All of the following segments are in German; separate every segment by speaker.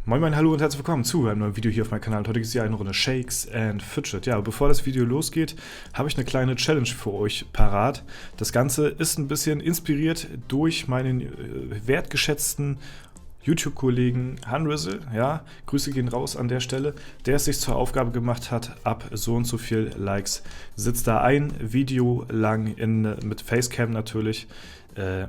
Speaker 1: Moin moin, hallo und herzlich willkommen zu einem neuen Video hier auf meinem Kanal. Und heute gibt es hier eine Runde Shakes and Fidget. Ja, bevor das Video losgeht, habe ich eine kleine Challenge für euch parat. Das Ganze ist ein bisschen inspiriert durch meinen wertgeschätzten YouTube-Kollegen Hanrizzle, ja, Grüße gehen raus an der Stelle, der es sich zur Aufgabe gemacht hat, ab so und so viel Likes sitzt da ein Video lang mit Facecam natürlich,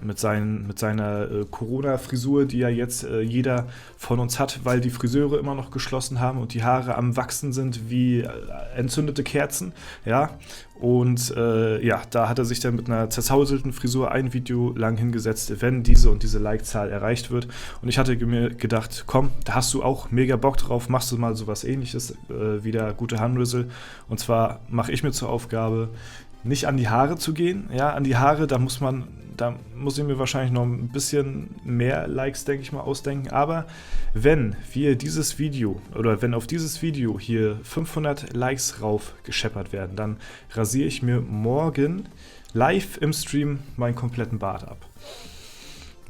Speaker 1: mit seiner Corona-Frisur, die ja jetzt jeder von uns hat, weil die Friseure immer noch geschlossen haben und die Haare am Wachsen sind wie entzündete Kerzen, ja. Und ja, da hat er sich dann mit einer zerzauselten Frisur ein Video lang hingesetzt, wenn diese und diese Like-Zahl erreicht wird. Und ich hatte mir gedacht, komm, da hast du auch mega Bock drauf, machst du mal sowas Ähnliches wie der gute Hanrizzle. Und zwar mache ich mir zur Aufgabe, nicht an die Haare zu gehen. Ja, an die Haare, da muss ich mir wahrscheinlich noch ein bisschen mehr Likes, denke ich mal, ausdenken. Aber wenn wir dieses Video oder wenn auf dieses Video hier 500 Likes rauf gescheppert werden, dann rasiere ich mir morgen live im Stream meinen kompletten Bart ab.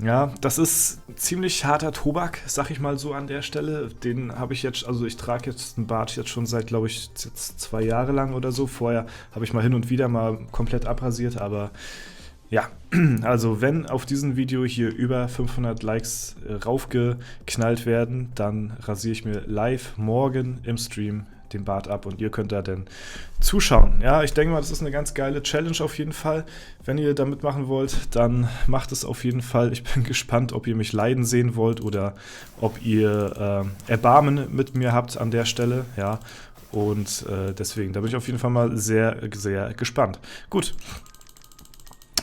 Speaker 1: Ja, das ist ziemlich harter Tobak, sag ich mal so an der Stelle. Den habe ich jetzt, also ich trage jetzt einen Bart jetzt schon seit, glaube ich, jetzt 2 Jahre lang oder so. Vorher habe ich mal hin und wieder mal komplett abrasiert, aber ja, also wenn auf diesem Video hier über 500 Likes raufgeknallt werden, dann rasiere ich mir live morgen im Stream den Bart ab und ihr könnt da dann zuschauen. Ja, ich denke mal, das ist eine ganz geile Challenge auf jeden Fall. Wenn ihr da mitmachen wollt, dann macht es auf jeden Fall. Ich bin gespannt, ob ihr mich leiden sehen wollt oder ob ihr Erbarmen mit mir habt an der Stelle. Ja, und deswegen, da bin ich auf jeden Fall mal sehr, sehr gespannt. Gut.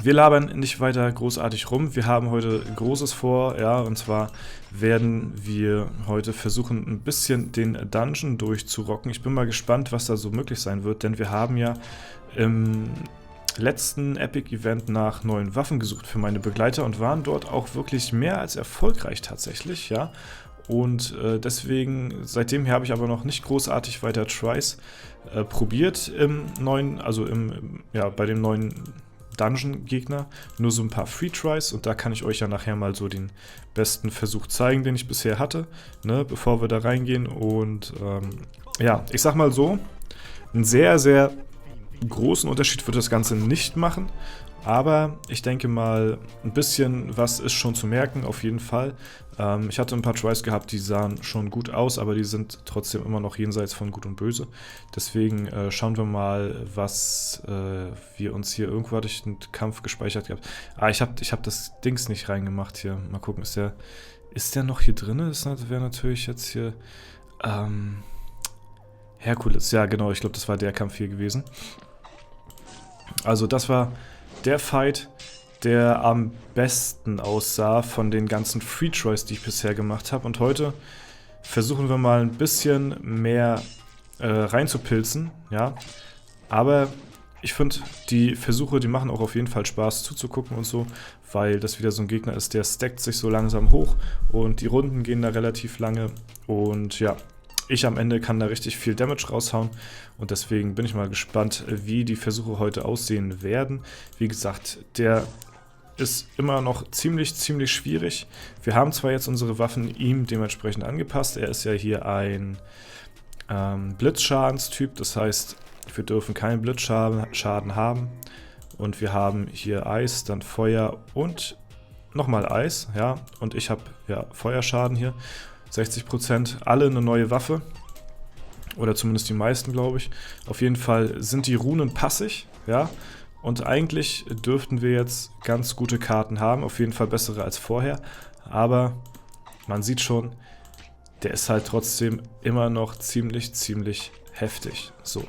Speaker 1: Wir labern nicht weiter großartig rum. Wir haben heute Großes vor, ja, und zwar werden wir heute versuchen, ein bisschen den Dungeon durchzurocken. Ich bin mal gespannt, was da so möglich sein wird, denn wir haben ja im letzten Epic-Event nach neuen Waffen gesucht für meine Begleiter und waren dort auch wirklich mehr als erfolgreich tatsächlich, ja. Und deswegen, seitdem habe ich aber noch nicht großartig weiter Tries probiert im neuen, also bei dem neuen Dungeon-Gegner, nur so ein paar Free-Tries und da kann ich euch ja nachher mal so den besten Versuch zeigen, den ich bisher hatte, ne, bevor wir da reingehen und ja, ich sag mal so, einen sehr, sehr großen Unterschied wird das Ganze nicht machen, aber ich denke mal, ein bisschen was ist schon zu merken, auf jeden Fall. Ich hatte ein paar Tries gehabt, die sahen schon gut aus, aber die sind trotzdem immer noch jenseits von Gut und Böse. Deswegen schauen wir mal, was wir uns hier... Irgendwo hatte ich einen Kampf gespeichert gehabt. Ich hab das Dings nicht reingemacht hier. Mal gucken, ist der noch hier drin? Das wäre natürlich jetzt hier... Herkules, ja genau, ich glaube, das war der Kampf hier gewesen. Also das war der Fight, der am besten aussah von den ganzen Free-Tries, die ich bisher gemacht habe. Und heute versuchen wir mal ein bisschen mehr reinzupilzen, ja. Aber ich finde, die Versuche, die machen auch auf jeden Fall Spaß zuzugucken und so, weil das wieder so ein Gegner ist, der stackt sich so langsam hoch und die Runden gehen da relativ lange und ja, ich am Ende kann da richtig viel Damage raushauen und deswegen bin ich mal gespannt, wie die Versuche heute aussehen werden. Wie gesagt, der ist immer noch ziemlich schwierig. Wir haben zwar jetzt unsere Waffen ihm dementsprechend angepasst. Er ist ja hier ein Blitzschadenstyp, das heißt, wir dürfen keinen Blitzschaden haben. Und wir haben hier Eis, dann Feuer und nochmal Eis, ja. Und ich habe ja Feuerschaden hier. 60%, alle eine neue Waffe. Oder zumindest die meisten, glaube ich. Auf jeden Fall sind die Runen passig, ja. Und eigentlich dürften wir jetzt ganz gute Karten haben, auf jeden Fall bessere als vorher. Aber man sieht schon, der ist halt trotzdem immer noch ziemlich heftig. So.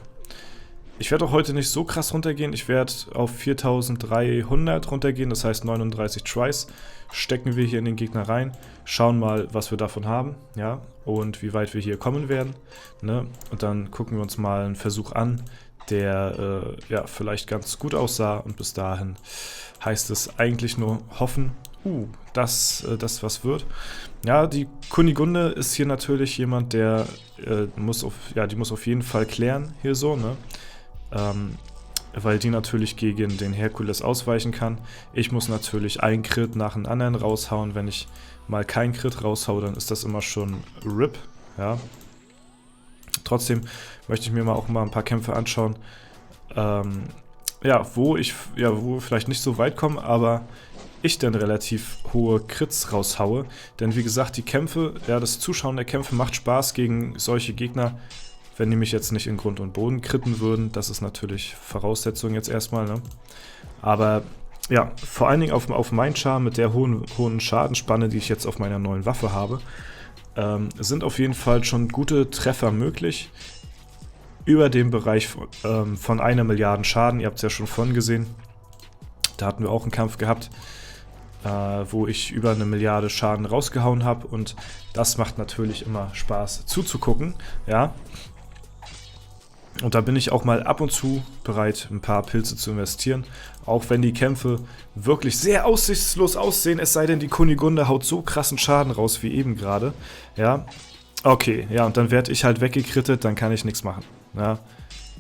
Speaker 1: Ich werde auch heute nicht so krass runtergehen, ich werde auf 4300 runtergehen, das heißt 39 Tries stecken wir hier in den Gegner rein, schauen mal, was wir davon haben, ja, und wie weit wir hier kommen werden, ne, und dann gucken wir uns mal einen Versuch an, der ja vielleicht ganz gut aussah und bis dahin heißt es eigentlich nur hoffen, dass das was wird. Ja, die Kunigunde ist hier natürlich jemand, der die muss auf jeden Fall klären hier so, ne. weil die natürlich gegen den Herkules ausweichen kann. Ich muss natürlich einen Crit nach dem anderen raushauen. Wenn ich mal keinen Crit raushaue, dann ist das immer schon RIP. Ja. Trotzdem möchte ich mir auch mal ein paar Kämpfe anschauen, ja, wo wir vielleicht nicht so weit kommen, aber ich dann relativ hohe Crits raushaue. Denn wie gesagt, die Kämpfe, ja, das Zuschauen der Kämpfe macht Spaß gegen solche Gegner, wenn die mich jetzt nicht in Grund und Boden critten würden. Das ist natürlich Voraussetzung jetzt erstmal, ne? Aber ja, vor allen Dingen auf meinen Charme mit der hohen Schadensspanne, die ich jetzt auf meiner neuen Waffe habe, sind auf jeden Fall schon gute Treffer möglich. Über dem Bereich von 1 Milliarde Schaden, ihr habt es ja schon vorhin gesehen. Da hatten wir auch einen Kampf gehabt, wo ich über 1 Milliarde Schaden rausgehauen habe. Und das macht natürlich immer Spaß zuzugucken, ja. Und da bin ich auch mal ab und zu bereit, ein paar Pilze zu investieren. Auch wenn die Kämpfe wirklich sehr aussichtslos aussehen, es sei denn, die Kunigunde haut so krassen Schaden raus wie eben gerade. Ja, okay, ja, und dann werde ich halt weggekrittet, dann kann ich nichts machen. Ja,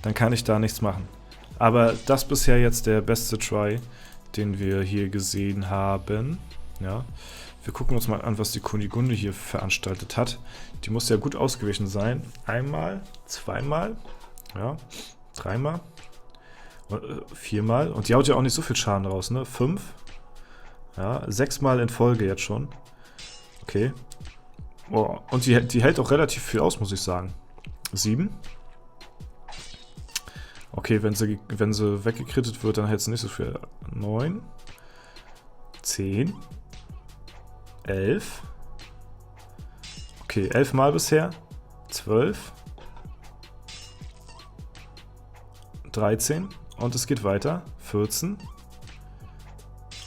Speaker 1: dann kann ich da nichts machen. Aber das bisher jetzt der beste Try, den wir hier gesehen haben. Ja, wir gucken uns mal an, was die Kunigunde hier veranstaltet hat. Die muss ja gut ausgewichen sein. Einmal, zweimal. Ja, 3-mal, 4-mal. Und die haut ja auch nicht so viel Schaden raus, ne? 5. Ja, 6-mal in Folge jetzt schon. Okay. Oh, und die hält auch relativ viel aus, muss ich sagen. 7. Okay, wenn sie weggekrittet wird, dann hält sie nicht so viel. 9. 10. 11. Okay, 11 Mal bisher. 12. 13 und es geht weiter. 14.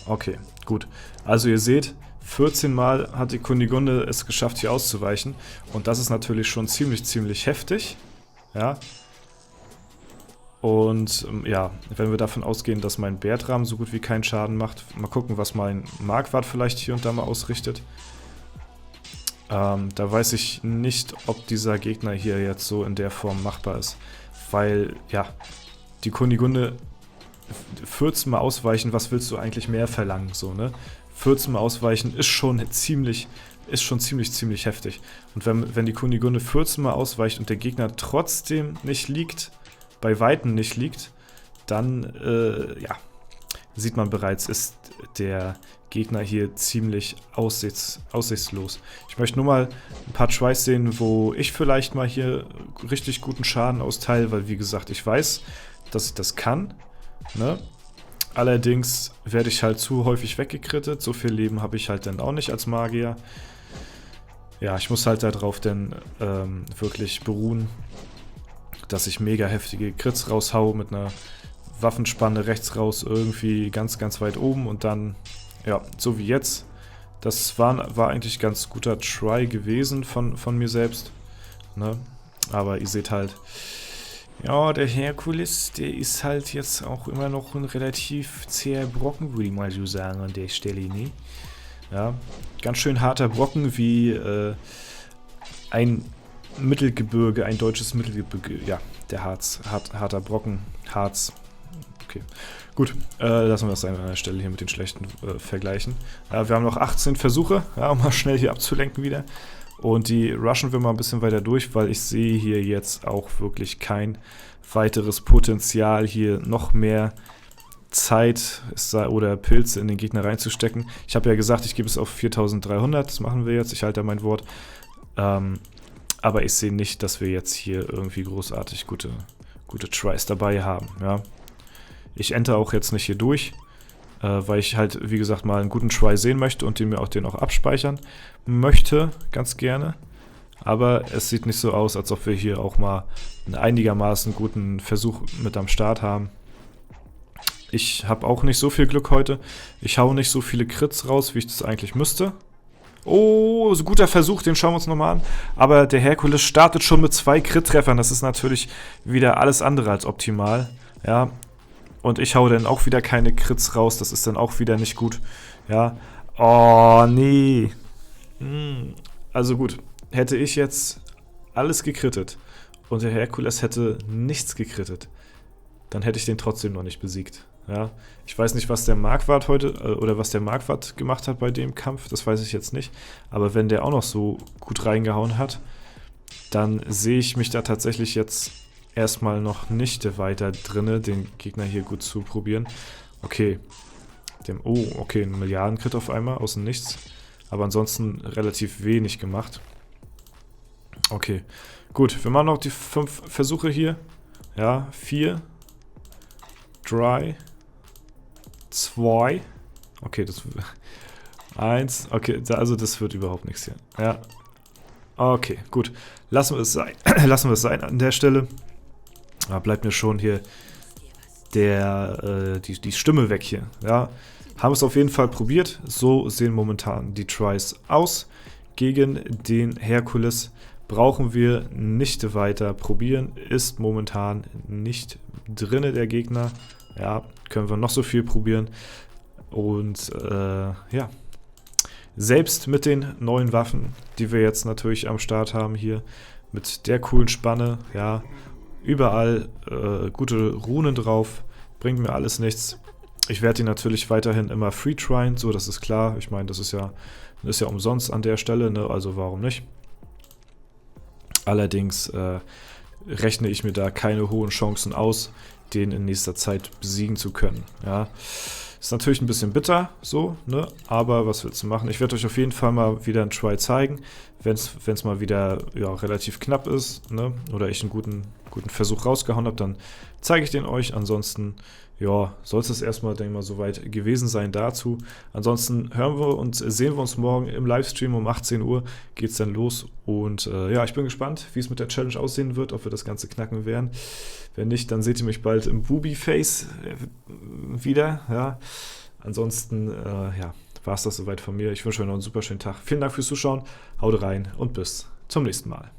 Speaker 1: Okay, gut. Also ihr seht, 14 Mal hat die Kunigunde es geschafft, hier auszuweichen. Und das ist natürlich schon ziemlich heftig. Ja. Und ja, wenn wir davon ausgehen, dass mein Bertram so gut wie keinen Schaden macht. Mal gucken, was mein Marquardt vielleicht hier und da mal ausrichtet. Da weiß ich nicht, ob dieser Gegner hier jetzt so in der Form machbar ist. Weil, ja, die Kunigunde 14 Mal ausweichen, was willst du eigentlich mehr verlangen, so, ne? 14 Mal ausweichen ist schon ziemlich heftig. Und wenn die Kunigunde 14 Mal ausweicht und der Gegner trotzdem nicht liegt, bei Weitem nicht liegt, dann, ja, sieht man bereits, ist der Gegner hier ziemlich aussichtslos. Ich möchte nur mal ein paar Tries sehen, wo ich vielleicht mal hier richtig guten Schaden austeile, weil wie gesagt, ich weiß, dass ich das kann, ne? Allerdings werde ich halt zu häufig weggekrittet. So viel Leben habe ich halt dann auch nicht als Magier. Ja, ich muss halt darauf dann wirklich beruhen, dass ich mega heftige Crits raushau mit einer Waffenspanne rechts raus, irgendwie ganz weit oben und dann, ja, so wie jetzt. Das war eigentlich ganz guter Try gewesen von mir selbst, ne? Aber ihr seht halt, ja, der Herkules, der ist halt jetzt auch immer noch ein relativ zäher Brocken, würde ich mal so sagen, an der Stelle, ne? Ja, ganz schön harter Brocken wie ein Mittelgebirge, ein deutsches Mittelgebirge, ja, der harter Brocken, Harz. Okay, gut, lassen wir das an der Stelle hier mit den schlechten vergleichen. Wir haben noch 18 Versuche, ja, um mal schnell hier abzulenken wieder. Und die rushen wir mal ein bisschen weiter durch, weil ich sehe hier jetzt auch wirklich kein weiteres Potenzial, hier noch mehr Zeit oder Pilze in den Gegner reinzustecken. Ich habe ja gesagt, ich gebe es auf 4300, das machen wir jetzt, ich halte mein Wort. Aber ich sehe nicht, dass wir jetzt hier irgendwie großartig gute Tries dabei haben. Ja. Ich enter auch jetzt nicht hier durch, weil ich halt, wie gesagt, mal einen guten Try sehen möchte und den auch abspeichern möchte, ganz gerne. Aber es sieht nicht so aus, als ob wir hier auch mal einen einigermaßen guten Versuch mit am Start haben. Ich habe auch nicht so viel Glück heute. Ich hau nicht so viele Crits raus, wie ich das eigentlich müsste. Oh, so guter Versuch, den schauen wir uns nochmal an. Aber der Herkules startet schon mit 2 Crit-Treffern. Das ist natürlich wieder alles andere als optimal. Ja, und ich hau dann auch wieder keine Crits raus. Das ist dann auch wieder nicht gut. Ja, oh, nee. Also gut, hätte ich jetzt alles gekrittet und der Herkules hätte nichts gekrittet, dann hätte ich den trotzdem noch nicht besiegt. Ja, ich weiß nicht, was der Marquardt heute oder was der Marquardt gemacht hat bei dem Kampf, das weiß ich jetzt nicht. Aber wenn der auch noch so gut reingehauen hat, dann sehe ich mich da tatsächlich jetzt erstmal noch nicht weiter drinne, den Gegner hier gut zu probieren. Okay, okay, ein Milliarden-Crit auf einmal aus dem Nichts. Aber ansonsten relativ wenig gemacht. Okay, gut, wir machen noch die 5 Versuche hier. Ja, 4, 3, 2, okay, das 1, okay, also das wird überhaupt nichts hier. Ja, okay, gut, lassen wir es sein, lassen wir es sein an der Stelle. Da bleibt mir schon hier die Stimme weg hier, ja. Haben es auf jeden Fall probiert, so sehen momentan die Tries aus. Gegen den Herkules brauchen wir nicht weiter probieren, ist momentan nicht drinne der Gegner. Ja, können wir noch so viel probieren. Und ja, selbst mit den neuen Waffen, die wir jetzt natürlich am Start haben hier, mit der coolen Spanne, ja, überall gute Runen drauf, bringt mir alles nichts. Ich werde die natürlich weiterhin immer free tryen, so, das ist klar. Ich meine, das ist ja umsonst an der Stelle, ne? Also warum nicht? Allerdings rechne ich mir da keine hohen Chancen aus, den in nächster Zeit besiegen zu können. Ja, ist natürlich ein bisschen bitter, so, ne? Aber was willst du machen? Ich werde euch auf jeden Fall mal wieder einen Try zeigen, wenn es mal wieder relativ knapp ist, ne? Oder ich einen guten Versuch rausgehauen habe, dann zeige ich den euch. Ansonsten, ja, soll es erstmal, denke ich mal, soweit gewesen sein dazu. Ansonsten hören wir und sehen wir uns morgen im Livestream um 18 Uhr. Geht es dann los. Und ja, ich bin gespannt, wie es mit der Challenge aussehen wird, ob wir das Ganze knacken werden. Wenn nicht, dann seht ihr mich bald im Booby-Face wieder. Ja. Ansonsten, ja, war es das soweit von mir. Ich wünsche euch noch einen super schönen Tag. Vielen Dank fürs Zuschauen. Haut rein und bis zum nächsten Mal.